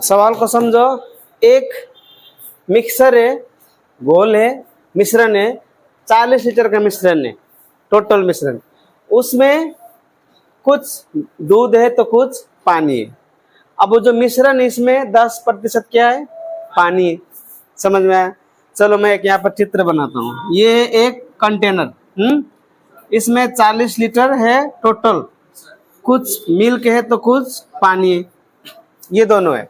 सवाल को समझो। एक मिक्सर है, घोल है, मिश्रण है, 40 लीटर का मिश्रण है, टोटल मिश्रण। उसमें कुछ दूध है तो कुछ पानी है। अब वो जो मिश्रण है इसमें 10% क्या है? पानी है। समझ में आया? चलो मैं एक यहाँ पर चित्र बनाता हूँ। ये एक कंटेनर, इसमें 40 लीटर है टोटल, कुछ मिल्क है तो कुछ पानी है, ये दोनों है।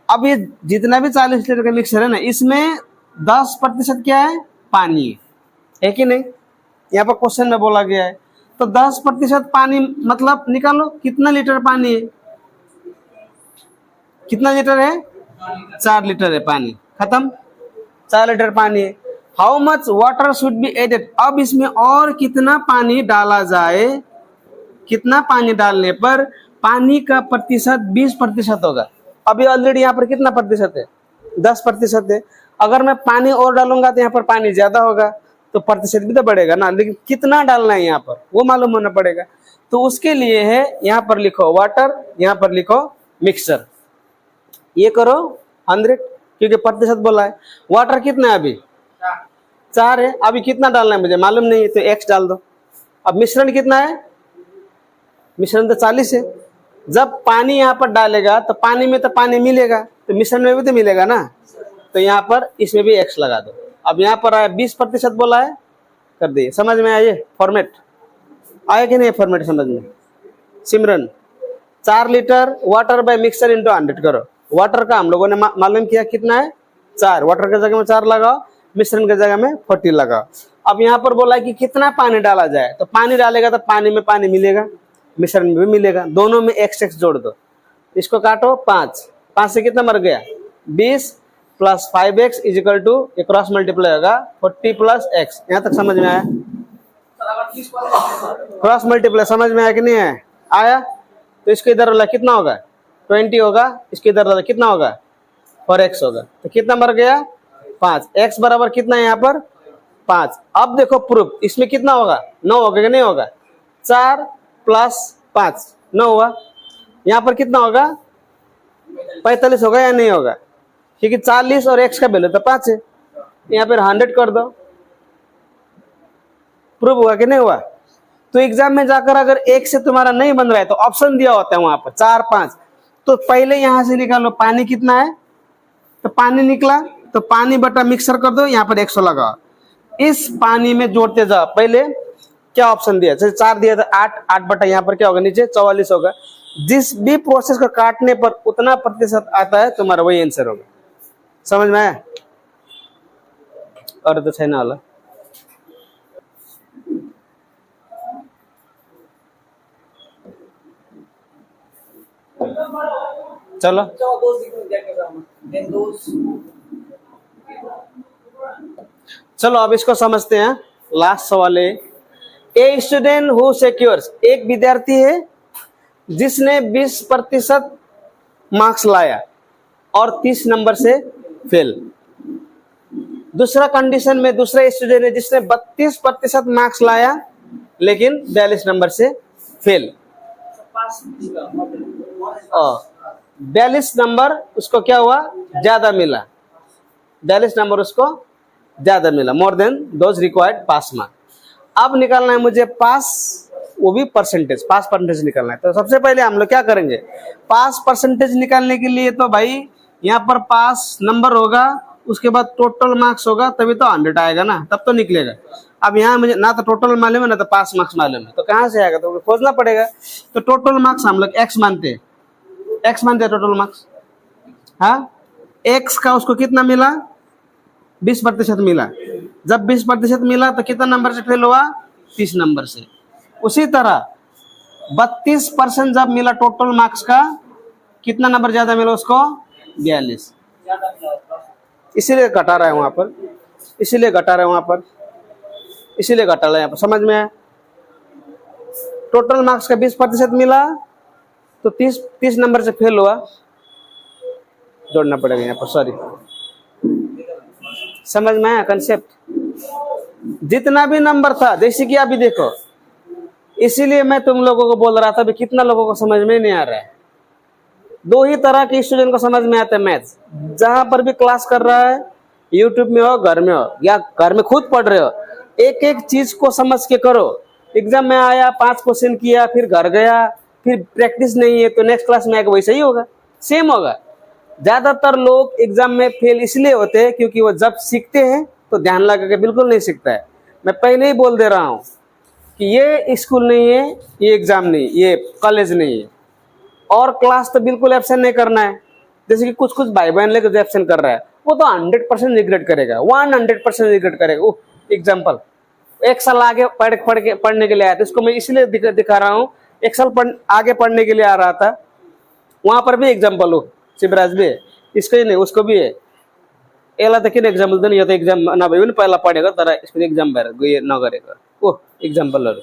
अब ये जितना भी 40 लीटर का मिक्सर है ना, इसमें 10% क्या है? पानी है कि नहीं? यहाँ पर क्वेश्चन में बोला गया है। तो 10% पानी मतलब निकालो कितना लीटर पानी है। कितना लीटर है? 4 लीटर है पानी। खत्म, 4 लीटर पानी है। How much water should be added? अब इसमें और कितना पानी डाला जाए, कितना पानी डालने पर पानी का प्रतिशत 20% होगा। अभी ऑलरेडी यहाँ पर कितना प्रतिशत है? 10% है। अगर मैं पानी और डालूंगा तो यहाँ पर पानी ज्यादा होगा, तो प्रतिशत भी तो बढ़ेगा ना। लेकिन कितना डालना है यहाँ पर वो मालूम होना पड़ेगा। तो उसके लिए है, यहाँ पर लिखो वाटर, यहाँ पर लिखो मिक्सर। ये करो 100, क्योंकि प्रतिशत बोला है। वाटर कितना है अभी? 4 है। अभी कितना डालना है मुझे मालूम नहीं है, तो x डाल दो। अब मिश्रण कितना है? मिश्रण तो 40 है। जब पानी यहाँ पर डालेगा तो पानी में तो पानी मिलेगा, तो मिश्रण में भी तो मिलेगा ना। तो यहाँ पर इसमें भी x लगा दो। अब यहाँ पर आया 20% बोला है, कर दिए। समझ में आया? फॉर्मेट आया कि नहीं? फॉर्मेट समझ में? सिमरन 4 litre water bye mixer into 100 करो। वाटर का हम लोगों ने मालूम किया कितना है? 4। वाटर के जगह में 4 लगाओ, मिश्रण के जगह में 40 लगाओ। अब यहाँ पर बोला है कि कितना पानी डाला जाए, तो पानी डालेगा तो पानी में पानी मिलेगा, मिश्रण में भी मिलेगा। दोनों में x जोड़ दो। इसको काटो 5 से कितना मर गया? 20 plus 5x is equal to, ये क्रॉस मल्टीप्लाई होगा 40 प्लस x। यहाँ तक समझ में आया? क्रॉस मल्टीप्लाई समझ में आया कि नहीं आया? आया। तो इसके इधर वाला कितना होगा? 20 होगा। इसके इधर वाला कितना होगा? 4x होगा। तो कितना मर गया? 5। x बराबर कितना है यहाँ पर? 5। अब देखो प्रूफ, इसमें कितना होगा? 9 होगा कि नहीं होगा? 4 प्लस 5 9 हुआ। यहाँ पर कितना होगा? 45 होगा या नहीं होगा? क्योंकि 40 और x का वैल्यू तो 5 है। यहाँ पर 100 कर दो। प्रूफ हुआ कि नहीं हुआ? तो एग्जाम में जाकर अगर एक से तुम्हारा नहीं बन रहा है तो ऑप्शन दिया होता है वहां पर 4 5। तो पहले यहां से निकालो पानी कितना है, तो पानी निकला, तो पानी बटा मिक्सर कर दो, यहाँ पर 100 लगाओ। इस पानी में जोड़ते जाओ। पहले क्या ऑप्शन दिया? जैसे 4 दिया था, 8 बटा यहाँ पर क्या होगा? नीचे 44 होगा। जिस भी प्रोसेस को काटने पर उतना प्रतिशत आता है तुम्हारा, वही आंसर होगा। समझ में आया? और तो छैना वाला चलो चलो अब इसको समझते हैं। लास्ट सवाल है, ए स्टूडेंट हु सिक्योर्स, एक विद्यार्थी है जिसने 20% मार्क्स लाया और 30 नंबर से फेल। दूसरा कंडीशन में दूसरा स्टूडेंट है जिसने 32% मार्क्स लाया लेकिन 42 नंबर से फेल। 42 नंबर उसको क्या हुआ? ज्यादा मिला। 42 नंबर उसको ज्यादा मिला, more than those required pass mark. अब निकालना है मुझे पास, वो भी परसेंटेज, पास परसेंटेज निकालना है। तो सबसे पहले हम लोग क्या करेंगे? पास परसेंटेज निकालने के लिए तो भाई यहाँ पर पास नंबर होगा, उसके बाद टोटल मार्क्स होगा, तभी तो 100 आएगा ना, तब तो निकलेगा। अब यहाँ मुझे ना तो टोटल मालूम है ना तो पास मार्क्स मालूम है, तो कहाँ से आएगा? तो खोजना पड़ेगा। तो टोटल मार्क्स हम लोग x मानते हैं, x मानते हैं टोटल मार्क्स। हाँ, x का उसको कितना मिला? 20% मिला। जब 20% मिला तो कितना नंबर से फेल हुआ? 30 नंबर से। उसी तरह 32% जब मिला टोटल मार्क्स का, कितना नंबर ज्यादा मिला उसको? 42। इसीलिए घटा रहा है वहां पर, इसीलिए घटा रहा है वहां पर, इसीलिए घटा रहा है यहाँ पर। समझ में आया? टोटल मार्क्स का 20% मिला तो 30 नंबर से फेल हुआ, जोड़ना पड़ेगा यहाँ पर। सॉरी, समझ में आया कंसेप्ट? जितना भी नंबर था, जैसे कि अभी देखो, इसीलिए मैं तुम लोगों को बोल रहा था भी कितना लोगों को समझ में नहीं आ रहा है। दो ही तरह के स्टूडेंट को समझ में आता है मैथ्स। जहां पर भी क्लास कर रहा है, यूट्यूब में हो, घर में हो, या घर में खुद पढ़ रहे हो, एक एक चीज को समझ के करो। एग्जाम में आया, 5 क्वेश्चन किया, फिर घर गया, फिर प्रैक्टिस नहीं है तो नेक्स्ट क्लास में आएगा वैसा ही होगा, सेम होगा। ज्यादातर लोग एग्जाम में फेल इसलिए होते हैं क्योंकि वो जब सीखते हैं तो ध्यान लगा के बिल्कुल नहीं सीखता है। मैं पहले ही बोल दे रहा हूँ कि ये स्कूल नहीं है, ये एग्जाम नहीं, ये कॉलेज नहीं है, और क्लास तो बिल्कुल एब्सेंट नहीं करना है। जैसे कि कुछ कुछ भाई बहन लेकर एब्सेंट कर रहा है, वो तो 100% रिग्रेट करेगा, 100% रिग्रेट करेगा। ओह एग्जाम्पल, एक साल आगे पढ़ने के लिए आया था, इसको मैं इसलिए दिखा रहा हूँ, एक साल आगे पढ़ने के लिए आ रहा था, वहां पर भी एग्जाम्पल हो, शिवराज भी है, इसको ही नहीं उसको भी है। एला तो किन एग्जाम्पल देने, यो तो एग्जाम नभए पनि पहिला पढेको तर यसको एक्जाम भएर गए नगरेको। ओ इक्जाम्पलहरू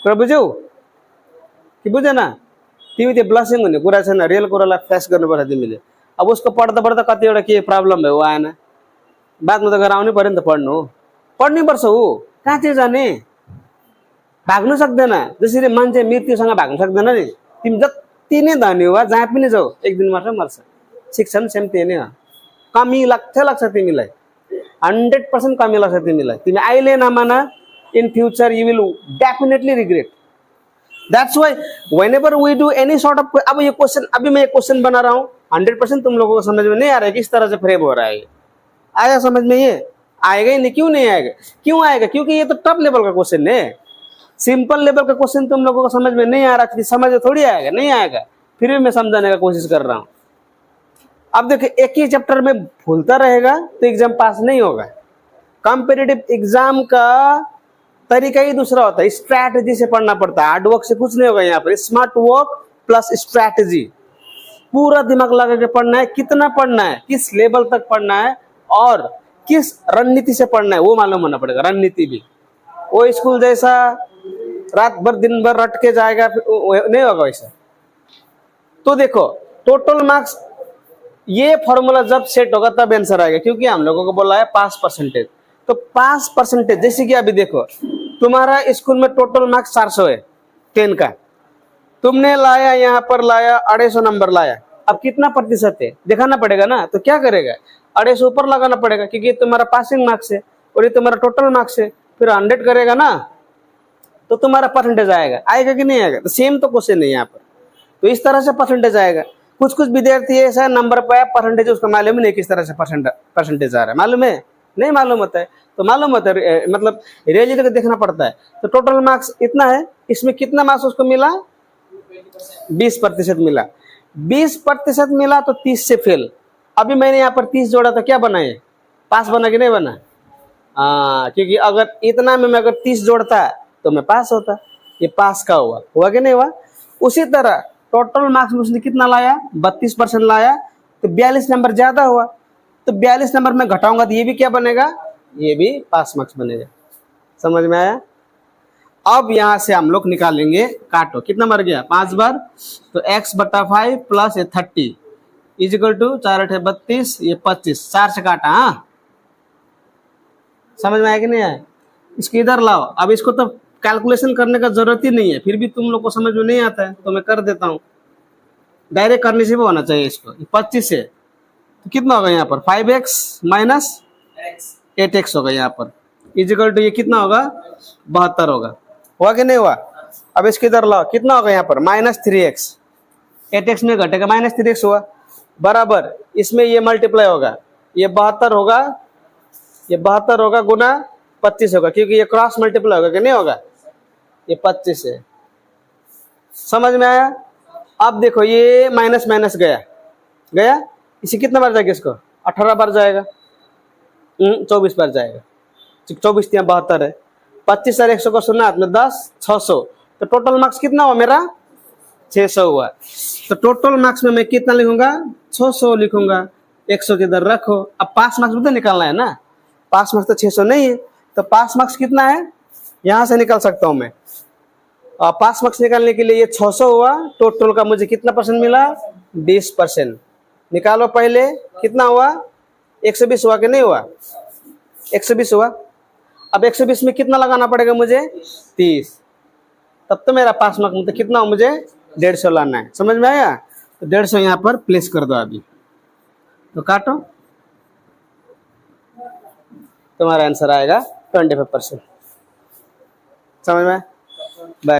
कुरा बुझ्यौ कि बुझेन? तिमी त्यो ब्लसिङ हुने कुरा छैन, रियल कुरालाई फेस गर्नुपर्छ तिमीले। अब उसको पढ्दा पढ्दा कतिवटा के प्रब्लम भयो आएन, बादमा त गराउनै पर्यो नि त, पढ्नै पर्छ। ऊ कहाँ चाहिँ जाने, भाग्नु सक्दैन। जसरी मान्छे मृत्युसँग भाग्नु सक्दैन नि, तिमी जति नै धनी हो जहाँ पनि जाऊ एक दिन मात्र मर्छ। शिक्षा पनि सेम त्यही नै हो। कमी लाग्छ तिमीलाई, 100% कमी लाग्छ तिमीलाई। तिमी अहिले नमाना, in future you will definitely regret. That's why whenever we do any sort of, अब ये क्वेश्चन, अभी मैं एक क्वेश्चन बना रहा हूँ, 100% तुम लोगों को समझ में नहीं आ रहा है किस तरह से फ्रेम हो रहा है। आया समझ में? ये आएगा ही नहीं। क्यों नहीं आएगा? क्यों आएगा? क्योंकि ये तो टॉप लेवल का क्वेश्चन है। सिंपल लेवल का क्वेश्चन तुम लोगों को समझ में नहीं आ रहा, समझ में थोड़ी आएगा, नहीं आएगा। फिर भी मैं समझाने का कोशिश कर रहा हूँ। अब देखिए, एक ही चैप्टर में भूलता रहेगा तो एग्जाम पास नहीं होगा। कॉम्पिटिटिव एग्जाम का तरीका ही दूसरा होता है, स्ट्रैटेजी से पढ़ना पड़ता है, हार्डवर्क से कुछ नहीं होगा। यहाँ पर स्मार्ट वर्क प्लस स्ट्रैटेजी, पूरा दिमाग लगा के पढ़ना है। कितना पढ़ना है, किस लेवल तक पढ़ना है, और किस रणनीति से पढ़ना है वो मालूम होना पड़ेगा। रणनीति भी वो स्कूल जैसा रात भर दिन भर रट के जाएगा नहीं होगा वैसा। तो देखो टोटल मार्क्स, ये फॉर्मूला जब सेट होगा तब आंसर आएगा, क्योंकि हम लोगों को बोला है पास परसेंटेज। तो पास परसेंटेज, जैसे कि अभी देखो तुम्हारा स्कूल में टोटल मार्क्स 400 है 10 का, तुमने लाया यहाँ पर लाया 250 नंबर लाया, अब कितना प्रतिशत है दिखाना पड़ेगा ना। तो क्या करेगा, 250 ऊपर लगाना पड़ेगा, क्योंकि तुम्हारा पासिंग मार्क्स है और ये तुम्हारा टोटल मार्क्स है। फिर 100 करेगा ना तो तुम्हारा परसेंटेज आएगा कि नहीं आएगा? तो सेम तो क्वेश्चन है यहाँ पर, तो इस तरह से परसेंटेज आएगा। कुछ कुछ विद्यार्थी ऐसा नंबर पाया, परसेंटेज उसका मालूम ही नहीं किस तरह से परसेंटेज आ रहा है, मालूम है? नहीं मालूम होता है। तो मालूम होता है, मतलब रियलिटी को देखना पड़ता है। तो टोटल मार्क्स इतना है, इसमें कितना मार्क्स उसको मिला? 20% मिला। 20% मिला तो 30 से फेल। अभी मैंने यहाँ पर 30 जोड़ा तो क्या बना, है पास बना कि नहीं बना? क्योंकि अगर इतना में मैं अगर 30 जोड़ता तो मैं पास होता। ये पास का हुआ कि नहीं हुआ? उसी तरह टोटल मार्क्स में उसने कितना लाया? 32% लाया, तो 42 नंबर ज्यादा हुआ। तो 42 नंबर में घटाऊंगा तो ये भी क्या बनेगा? ये भी पास मार्क्स बनेगा। समझ में आया? अब यहां से हम लोग निकालेंगे, काटो कितना मर गया 5 बार, तो x/5 प्लस ये 30 इजिकल टू 4 8 32, ये 25, 4 से काटा। हाँ समझ में आया कि नहीं आया? इसको इधर लाओ। अब इसको तो कैलकुलेशन करने का जरूरत ही नहीं है, फिर भी तुम लोग को समझ में नहीं आता है तो मैं कर देता हूँ। डायरेक्ट करने से भी होना चाहिए इसको। 25 है तो कितना होगा यहाँ पर? 5x माइनस 8x होगा यहाँ पर, इजिकल टू ये कितना होगा? 72 होगा। हुआ कि नहीं हुआ? अब इसके इधर लाओ, कितना होगा यहाँ पर? -3x। 8x में घटेगा -3x हुआ, बराबर इसमें ये मल्टीप्लाई होगा, ये 72 होगा, ये 72 होगा गुना 25 होगा, क्योंकि ये क्रॉस मल्टीप्लाई होगा कि नहीं होगा? ये 25 है। समझ में आया? अब देखो ये माइनस माइनस गया, इसे कितना बार जाएगा? इसको 18 बार जाएगा, 24 बार जाएगा। 24 या 72 है, 25 और 100 को सुना हाथ में 10, 600। तो टोटल मार्क्स कितना हुआ मेरा? 600 हुआ। तो टोटल मार्क्स में मैं कितना लिखूंगा? 600 लिखूंगा। 100 के इधर रखो। अब पास मार्क्स भी तो निकालना है ना, पास मार्क्स तो 600 नहीं है, तो पास मार्क्स कितना है यहां से निकाल सकता हूं मैं। पास मार्क्स निकालने के लिए ये 600 हुआ, टोटल का मुझे कितना परसेंट मिला? 20%। निकालो पहले, कितना हुआ? 120 हुआ कि नहीं हुआ? 120 हुआ। अब 120 में कितना लगाना पड़ेगा मुझे? 30। तब तो मेरा पास मार्क्स मतलब कितना हो? मुझे 150 लाना है। समझ में आया? तो 150 यहाँ पर प्लेस कर दो अभी। तो काटो, तुम्हारा आंसर आएगा 25%। समझ में?